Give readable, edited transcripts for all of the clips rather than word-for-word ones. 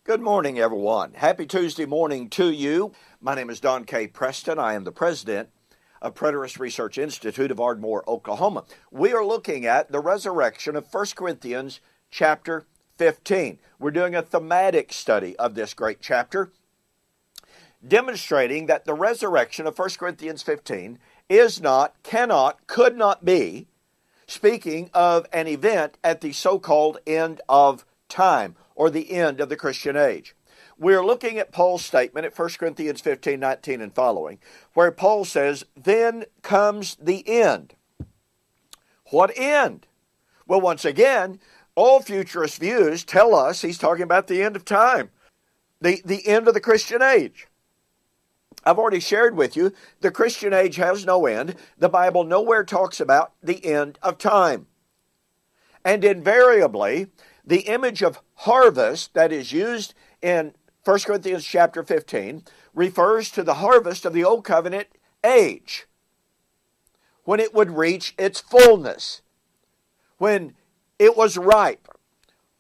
Good morning, everyone. Happy Tuesday morning to you. My name is Don K. Preston. I am the president of Preterist Research Institute of Ardmore, Oklahoma. We are looking at the resurrection of 1 Corinthians chapter 15. We're doing a thematic study of this great chapter, demonstrating that the resurrection of 1 Corinthians 15 is not, cannot, could not be speaking of an event at the so-called end of time, or the end of the Christian age. We're looking at Paul's statement at 1 Corinthians 15:19 and following, where Paul says, "Then comes the end." What end? Well, once again, all futurist views tell us he's talking about the end of time, the end of the Christian age. I've already shared with you, the Christian age has no end. The Bible nowhere talks about the end of time. And invariably, the image of harvest that is used in 1 Corinthians chapter 15 refers to the harvest of the Old Covenant age, when it would reach its fullness, when it was ripe.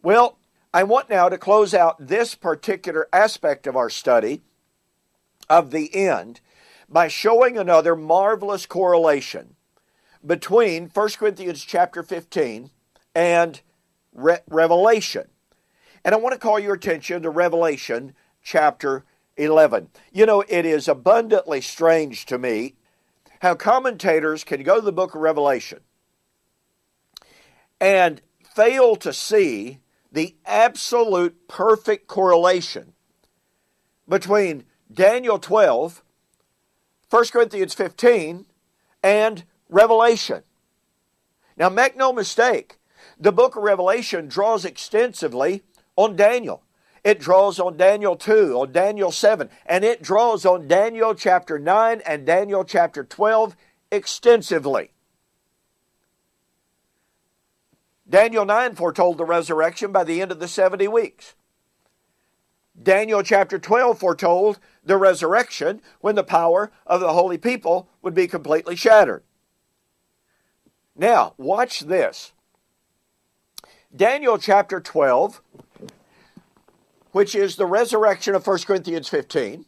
Well, I want now to close out this particular aspect of our study of the end by showing another marvelous correlation between 1 Corinthians chapter 15 and Revelation. And I want to call your attention to Revelation chapter 11. You know, it is abundantly strange to me how commentators can go to the book of Revelation and fail to see the absolute perfect correlation between Daniel 12, 1 Corinthians 15, and Revelation. Now, make no mistake, the book of Revelation draws extensively on Daniel. It draws on Daniel 2, on Daniel 7, and it draws on Daniel chapter 9 and Daniel chapter 12 extensively. Daniel 9 foretold the resurrection by the end of the 70 weeks. Daniel chapter 12 foretold the resurrection when the power of the holy people would be completely shattered. Now, watch this. Daniel chapter 12, which is the resurrection of 1 Corinthians 15.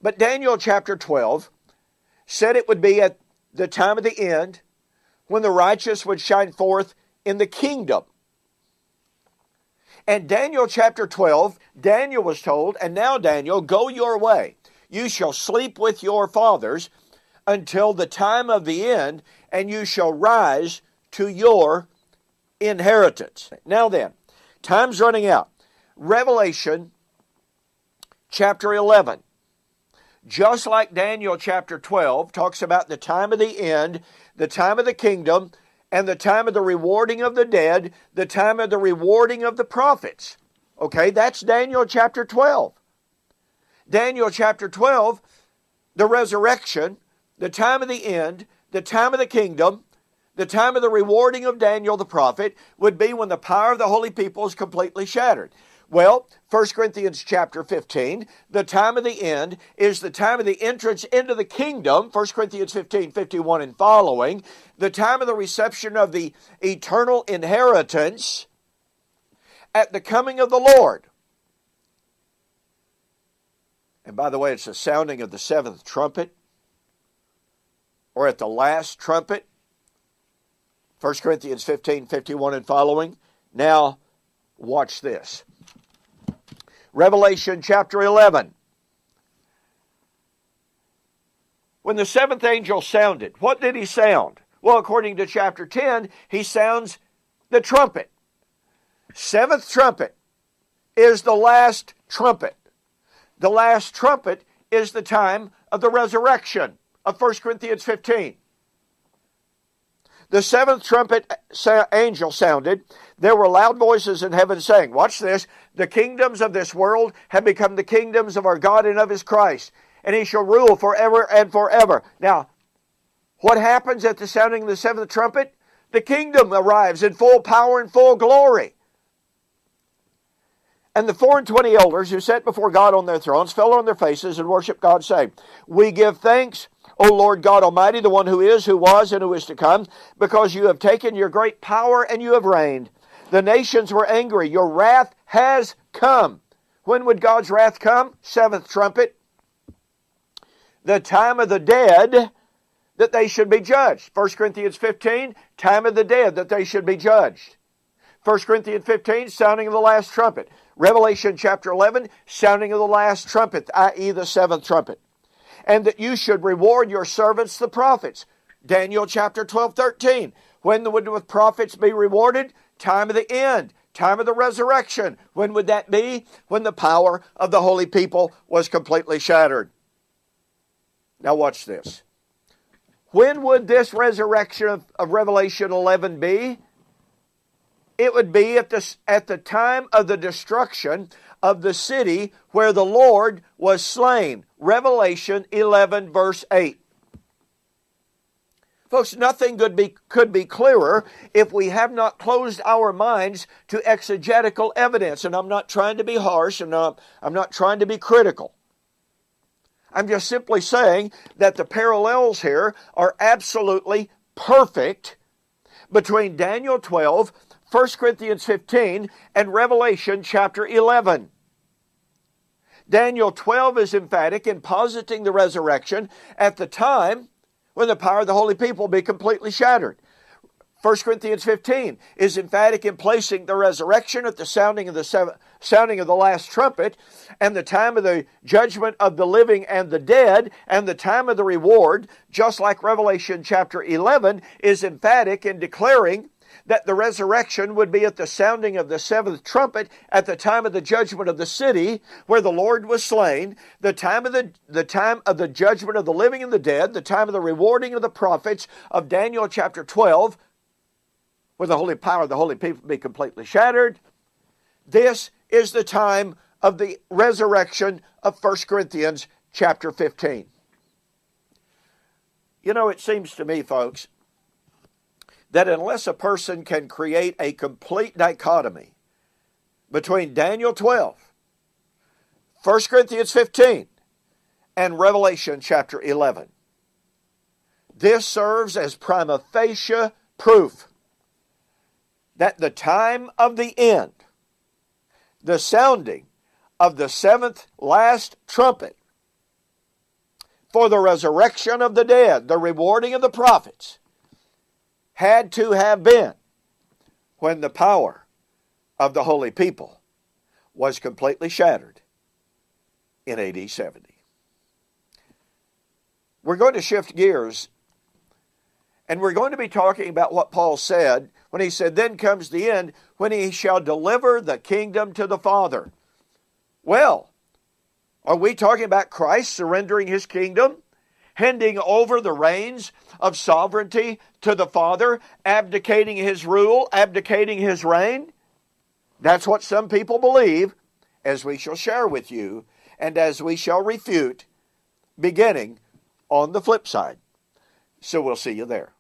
But Daniel chapter 12 said it would be at the time of the end when the righteous would shine forth in the kingdom. And Daniel chapter 12, Daniel was told, "And now, Daniel, go your way. You shall sleep with your fathers until the time of the end, and you shall rise to your inheritance." Now then, time's running out. Revelation chapter 11, just like Daniel chapter 12, talks about the time of the end, the time of the kingdom, and the time of the rewarding of the dead, the time of the rewarding of the prophets. Okay, that's Daniel chapter 12. Daniel chapter 12, the resurrection, the time of the end, the time of the kingdom, the time of the rewarding of Daniel the prophet would be when the power of the holy people is completely shattered. Well, 1 Corinthians chapter 15, the time of the end is the time of the entrance into the kingdom, 1 Corinthians 15, 51 and following, the time of the reception of the eternal inheritance at the coming of the Lord. And by the way, it's the sounding of the seventh trumpet, or at the last trumpet, 1 Corinthians 15, 51 and following. Now, watch this. Revelation chapter 11. When the seventh angel sounded, what did he sound? Well, according to chapter 10, he sounds the trumpet. Seventh trumpet is the last trumpet. The last trumpet is the time of the resurrection of 1 Corinthians 15. The seventh trumpet angel sounded. There were loud voices in heaven saying, watch this, "The kingdoms of this world have become the kingdoms of our God and of His Christ, and He shall rule forever and forever." Now, what happens at the sounding of the seventh trumpet? The kingdom arrives in full power and full glory. And the 24 elders who sat before God on their thrones fell on their faces and worshiped God, saying, "We give thanks, O Lord God Almighty, the one who is, who was, and who is to come, because you have taken your great power and you have reigned. The nations were angry. Your wrath has come. When would God's wrath come? Seventh trumpet. The time of the dead, that they should be judged. 1 Corinthians 15, time of the dead, that they should be judged. 1 Corinthians 15, sounding of the last trumpet. Revelation chapter 11, sounding of the last trumpet, i.e. the seventh trumpet. And that you should reward your servants, the prophets. Daniel chapter 12, 13. When would the prophets be rewarded? Time of the end, time of the resurrection. When would that be? When the power of the holy people was completely shattered. Now watch this. When would this resurrection of Revelation 11 be? It would be at the time of the destruction of the city where the Lord was slain. Revelation 11 verse 8. Folks, nothing could be clearer if we have not closed our minds to exegetical evidence. And I'm not trying to be harsh, and I'm not trying to be critical. I'm just simply saying that the parallels here are absolutely perfect between Daniel 12, 1 Corinthians 15, and Revelation chapter 11. Daniel 12 is emphatic in positing the resurrection at the time when the power of the holy people will be completely shattered. 1 Corinthians 15 is emphatic in placing the resurrection at the sounding of the last trumpet, and the time of the judgment of the living and the dead, and the time of the reward, just like Revelation chapter 11, is emphatic in declaring that the resurrection would be at the sounding of the seventh trumpet at the time of the judgment of the city where the Lord was slain, the time of the judgment of the living and the dead, the time of the rewarding of the prophets of Daniel chapter 12, where the holy power of the holy people be completely shattered. This is the time of the resurrection of 1 Corinthians chapter 15. You know, it seems to me, folks, that unless a person can create a complete dichotomy between Daniel 12, 1 Corinthians 15, and Revelation chapter 11, this serves as prima facie proof that the time of the end, the sounding of the seventh last trumpet for the resurrection of the dead, the rewarding of the prophets, had to have been when the power of the holy people was completely shattered in AD 70. We're going to shift gears, and we're going to be talking about what Paul said when he said, then comes the end, when he shall deliver the kingdom to the Father. Well, are we talking about Christ surrendering his kingdom, handing over the reins of sovereignty to the Father, abdicating his rule, abdicating his reign? That's what some people believe, as we shall share with you, and as we shall refute, beginning on the flip side. So we'll see you there.